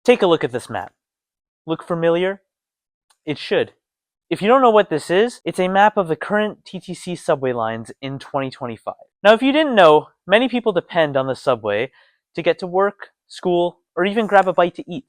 Take a look at this map. Look familiar? It should. If you don't know what this is, it's a map of the current TTC subway lines in 2025. Now, if you didn't know, many people depend on the subway to get to work, school, or even grab a bite to eat.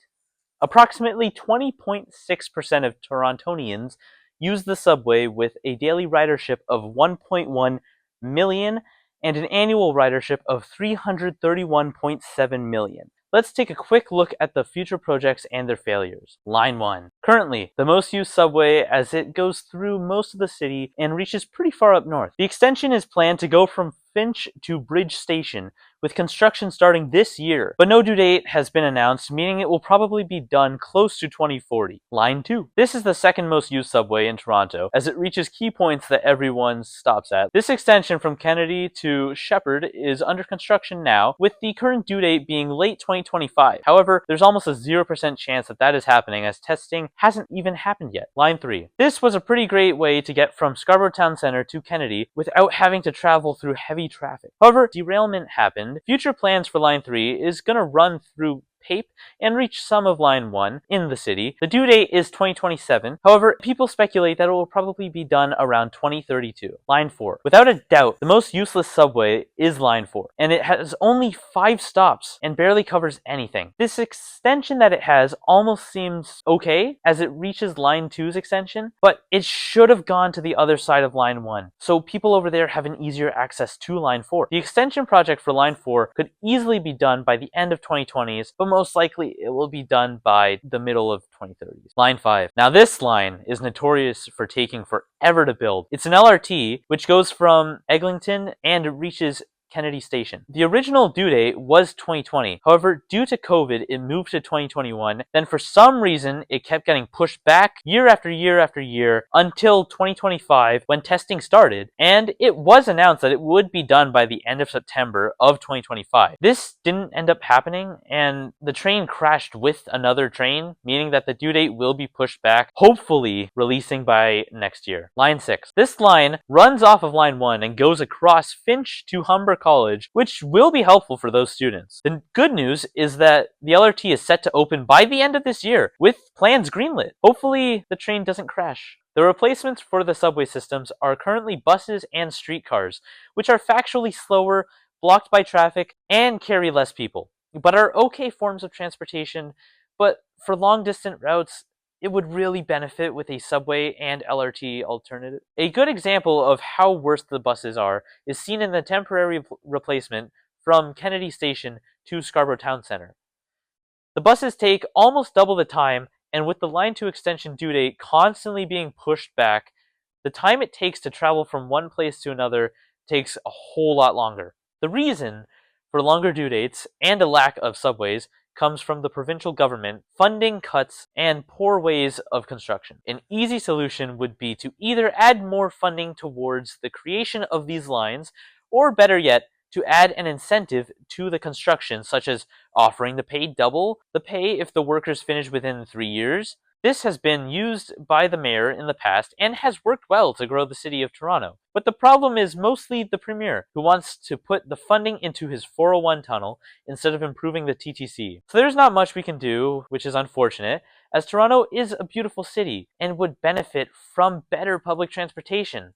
Approximately 20.6% of Torontonians use the subway with a daily ridership of 1.1 million and an annual ridership of 331.7 million. Let's take a quick look at the future projects and their failures. Line 1. Currently, the most used subway as it goes through most of the city and reaches pretty far up north. The extension is planned to go from Finch to Bridge Station, with construction starting this year, but no due date has been announced, meaning it will probably be done close to 2040. Line 2. This is the second most used subway in Toronto, as it reaches key points that everyone stops at. This extension from Kennedy to Sheppard is under construction now, with the current due date being late 2025. However, there's almost a 0% chance that is happening, as testing hasn't even happened yet. Line 3. This was a pretty great way to get from Scarborough Town Centre to Kennedy without having to travel through heavy traffic. However, derailment happened. Future plans for Line 3 is going to run through Pape and reach some of Line 1 in the city. The due date is 2027. However, people speculate that it will probably be done around 2032. Line 4. Without a doubt, the most useless subway is Line 4, and it has only 5 stops and barely covers anything. This extension that it has almost seems okay as it reaches Line 2's extension, but it should have gone to the other side of Line 1, so people over there have an easier access to Line 4. The extension project for Line 4 could easily be done by the end of 2020s, but most likely it will be done by the middle of 2030s. Line 5. Now this line is notorious for taking forever to build. It's an LRT which goes from Eglinton and reaches Kennedy Station. The original due date was 2020. However, due to COVID, it moved to 2021. Then for some reason, it kept getting pushed back year after year after year until 2025 when testing started. And it was announced that it would be done by the end of September of 2025. This didn't end up happening, and the train crashed with another train, meaning that the due date will be pushed back, hopefully releasing by next year. Line 6. This line runs off of Line 1 and goes across Finch to Humber College, which will be helpful for those students. The good news is that the LRT is set to open by the end of this year, with plans greenlit. Hopefully, the train doesn't crash. The replacements for the subway systems are currently buses and streetcars, which are factually slower, blocked by traffic, and carry less people, but are okay forms of transportation. But for long-distance routes, it would really benefit with a subway and LRT alternative. A good example of how worse the buses are is seen in the temporary replacement from Kennedy Station to Scarborough Town Centre. The buses take almost double the time, and with the Line 2 extension due date constantly being pushed back, the time it takes to travel from one place to another takes a whole lot longer. The reason for longer due dates and a lack of subways comes from the provincial government funding cuts and poor ways of construction. An easy solution would be to either add more funding towards the creation of these lines, or better yet, to add an incentive to the construction, such as offering to pay double the pay if the workers finish within 3 years. This has been used by the mayor in the past and has worked well to grow the city of Toronto. But the problem is mostly the premier, who wants to put the funding into his 401 tunnel instead of improving the TTC. So there's not much we can do, which is unfortunate, as Toronto is a beautiful city and would benefit from better public transportation.